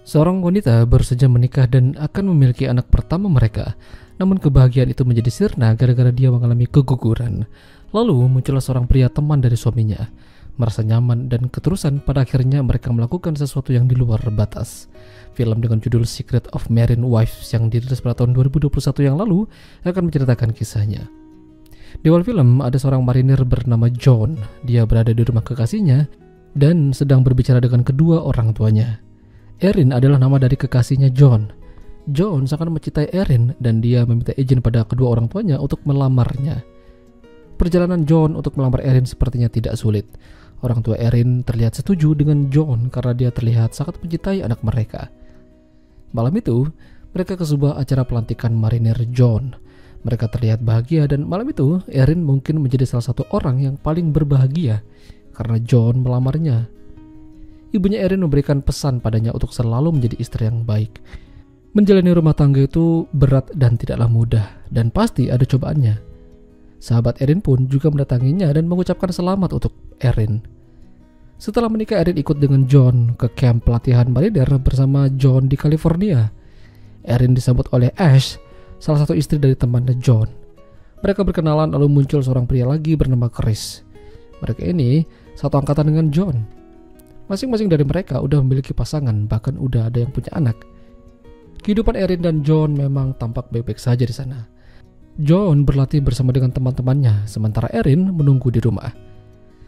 Seorang wanita baru saja menikah dan akan memiliki anak pertama mereka. Namun kebahagiaan itu menjadi sirna gara-gara dia mengalami keguguran. Lalu muncullah seorang pria teman dari suaminya. Merasa nyaman dan keterusan, pada akhirnya mereka melakukan sesuatu yang di luar batas. Film dengan judul Secret of Married Wives yang dirilis pada tahun 2021 yang lalu akan menceritakan kisahnya. Di awal film ada seorang marinir bernama John. Dia berada di rumah kekasihnya dan sedang berbicara dengan kedua orang tuanya. Erin adalah nama dari kekasihnya John. John sangat mencintai Erin dan dia meminta izin pada kedua orang tuanya untuk melamarnya. Perjalanan John untuk melamar Erin sepertinya tidak sulit. Orang tua Erin terlihat setuju dengan John karena dia terlihat sangat mencintai anak mereka. Malam itu, mereka ke sebuah acara pelantikan marinir John. Mereka terlihat bahagia dan malam itu Erin mungkin menjadi salah satu orang yang paling berbahagia karena John melamarnya. Ibunya Erin memberikan pesan padanya untuk selalu menjadi istri yang baik. Menjalani rumah tangga itu berat dan tidaklah mudah, dan pasti ada cobaannya. Sahabat Erin pun juga mendatanginya dan mengucapkan selamat untuk Erin. Setelah menikah, Erin ikut dengan John ke kamp pelatihan marinir bersama John di California. Erin disambut oleh Ash, salah satu istri dari temannya John. Mereka berkenalan lalu muncul seorang pria lagi bernama Chris. Mereka ini satu angkatan dengan John. Masing-masing dari mereka udah memiliki pasangan, bahkan udah ada yang punya anak. Kehidupan Erin dan John memang tampak baik-baik saja di sana. John berlatih bersama dengan teman-temannya, sementara Erin menunggu di rumah.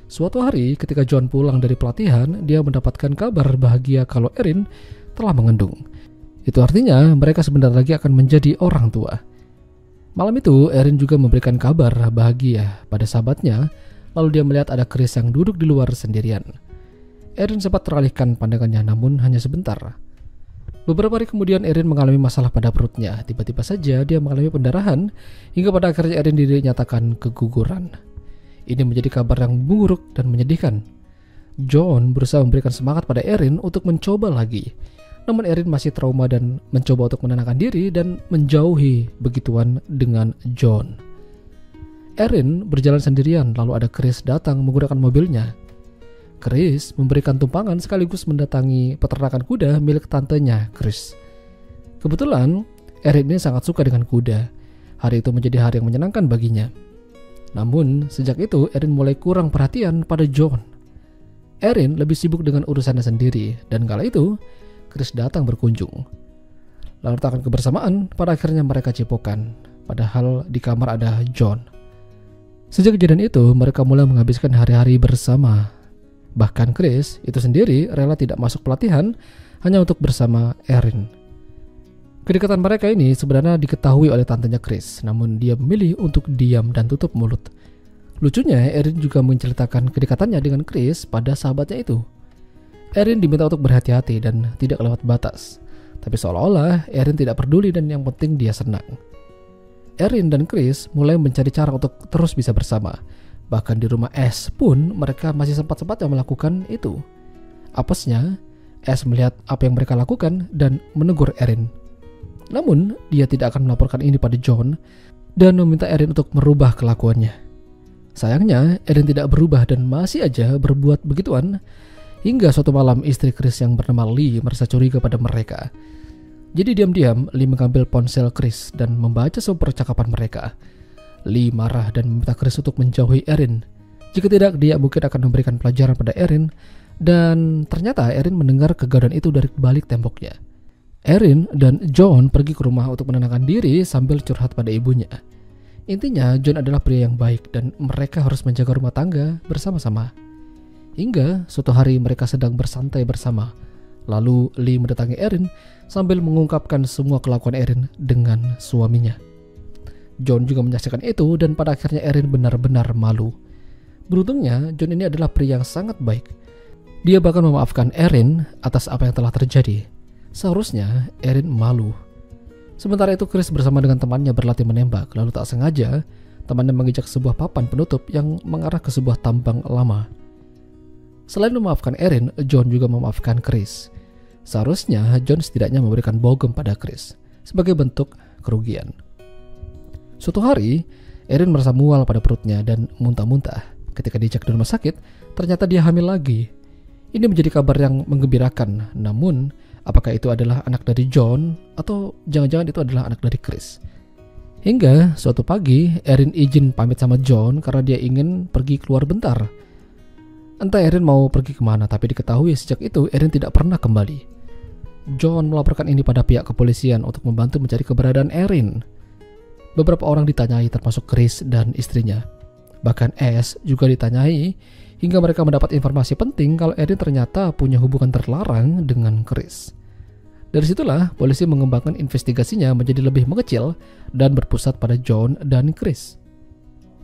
Suatu hari ketika John pulang dari pelatihan, dia mendapatkan kabar bahagia kalau Erin telah mengandung. Itu artinya mereka sebentar lagi akan menjadi orang tua. Malam itu Erin juga memberikan kabar bahagia pada sahabatnya, lalu dia melihat ada Chris yang duduk di luar sendirian. Erin sempat teralihkan pandangannya, namun hanya sebentar. Beberapa hari kemudian Erin mengalami masalah pada perutnya. Tiba-tiba saja dia mengalami pendarahan, hingga pada akhirnya Erin dinyatakan keguguran. Ini menjadi kabar yang buruk dan menyedihkan. John berusaha memberikan semangat pada Erin untuk mencoba lagi. Namun Erin masih trauma dan mencoba untuk menenangkan diri dan menjauhi begituan dengan John. Erin berjalan sendirian, lalu ada Chris datang menggunakan mobilnya. Chris memberikan tumpangan sekaligus mendatangi peternakan kuda milik tantenya Chris. Kebetulan Erin ini sangat suka dengan kuda. Hari itu menjadi hari yang menyenangkan baginya. Namun sejak itu Erin mulai kurang perhatian pada John. Erin lebih sibuk dengan urusannya sendiri, dan kala itu Chris datang berkunjung. Lalu takkan kebersamaan, pada akhirnya mereka cipokan. Padahal di kamar ada John. Sejak kejadian itu mereka mulai menghabiskan hari-hari bersama. Bahkan Chris itu sendiri rela tidak masuk pelatihan hanya untuk bersama Erin. Kedekatan mereka ini sebenarnya diketahui oleh tantenya Chris, namun dia memilih untuk diam dan tutup mulut. Lucunya, Erin juga menceritakan kedekatannya dengan Chris pada sahabatnya itu. Erin diminta untuk berhati-hati dan tidak lewat batas, tapi seolah-olah Erin tidak peduli dan yang penting dia senang. Erin dan Chris mulai mencari cara untuk terus bisa bersama. Bahkan di rumah Ash pun mereka masih sempat-sempatnya melakukan itu. Apesnya, Ash melihat apa yang mereka lakukan dan menegur Erin. Namun, dia tidak akan melaporkan ini pada John dan meminta Erin untuk merubah kelakuannya. Sayangnya, Erin tidak berubah dan masih aja berbuat begituan. Hingga suatu malam istri Chris yang bernama Lee merasa curiga pada mereka. Jadi diam-diam Lee mengambil ponsel Chris dan membaca semua percakapan mereka. Lee marah dan meminta Chris untuk menjauhi Erin. Jika tidak, dia mungkin akan memberikan pelajaran pada Erin. Dan ternyata Erin mendengar kegaduhan itu dari balik temboknya. Erin dan John pergi ke rumah untuk menenangkan diri sambil curhat pada ibunya. Intinya, John adalah pria yang baik dan mereka harus menjaga rumah tangga bersama-sama. Hingga suatu hari mereka sedang bersantai bersama. Lalu Lee mendatangi Erin sambil mengungkapkan semua kelakuan Erin dengan suaminya. John juga menyaksikan itu dan pada akhirnya Erin benar-benar malu. Beruntungnya, John ini adalah pria yang sangat baik. Dia bahkan memaafkan Erin atas apa yang telah terjadi. Seharusnya Erin malu. Sementara itu Chris bersama dengan temannya berlatih menembak, lalu tak sengaja temannya menginjak sebuah papan penutup yang mengarah ke sebuah tambang lama. Selain memaafkan Erin, John juga memaafkan Chris. Seharusnya John setidaknya memberikan bogem pada Chris sebagai bentuk kerugian. Suatu hari, Erin merasa mual pada perutnya dan muntah-muntah. Ketika dicek di rumah sakit, ternyata dia hamil lagi. Ini menjadi kabar yang menggembirakan, namun apakah itu adalah anak dari John atau jangan-jangan itu adalah anak dari Chris. Hingga suatu pagi Erin izin pamit sama John karena dia ingin pergi keluar bentar. Entah Erin mau pergi kemana, tapi diketahui sejak itu Erin tidak pernah kembali. John melaporkan ini pada pihak kepolisian untuk membantu mencari keberadaan Erin. Beberapa orang ditanyai termasuk Chris dan istrinya. Bahkan Ash juga ditanyai hingga mereka mendapat informasi penting kalau Erin ternyata punya hubungan terlarang dengan Chris. Dari situlah polisi mengembangkan investigasinya menjadi lebih mengecil dan berpusat pada John dan Chris.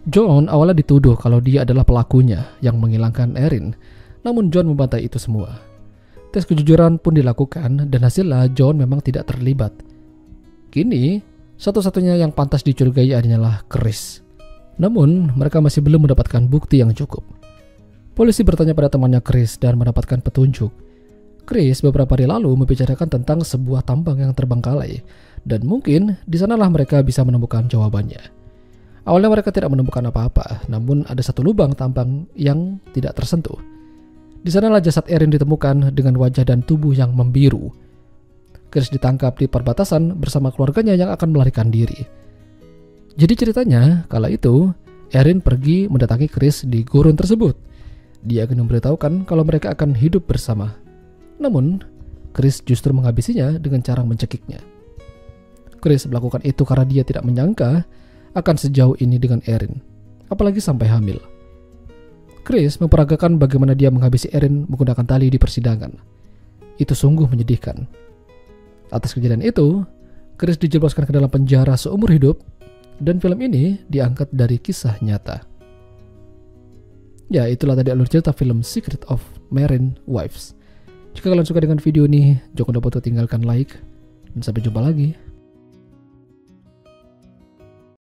John awalnya dituduh kalau dia adalah pelakunya yang menghilangkan Erin, namun John membantah itu semua. Tes kejujuran pun dilakukan dan hasilnya John memang tidak terlibat. Kini, satu-satunya yang pantas dicurigai hanyalah Chris. Namun, mereka masih belum mendapatkan bukti yang cukup. Polisi bertanya pada temannya Chris dan mendapatkan petunjuk. Chris beberapa hari lalu membicarakan tentang sebuah tambang yang terbengkalai, dan mungkin di sanalah mereka bisa menemukan jawabannya. Awalnya mereka tidak menemukan apa-apa, namun ada satu lubang tambang yang tidak tersentuh. Di sanalah jasad Erin ditemukan dengan wajah dan tubuh yang membiru. Chris ditangkap di perbatasan bersama keluarganya yang akan melarikan diri. Jadi ceritanya, kala itu Erin pergi mendatangi Chris di gurun tersebut. Dia akan memberitahukan kalau mereka akan hidup bersama. Namun, Chris justru menghabisinya dengan cara mencekiknya. Chris melakukan itu karena dia tidak menyangka akan sejauh ini dengan Erin, apalagi sampai hamil. Chris memperagakan bagaimana dia menghabisi Erin menggunakan tali di persidangan. Itu sungguh menyedihkan. Atas kejadian itu, Chris dijebloskan ke dalam penjara seumur hidup, dan film ini diangkat dari kisah nyata. Ya, itulah tadi alur cerita film Secret of Marine Wives. Jika kalian suka dengan video ini, jangan lupa untuk tinggalkan like, dan sampai jumpa lagi.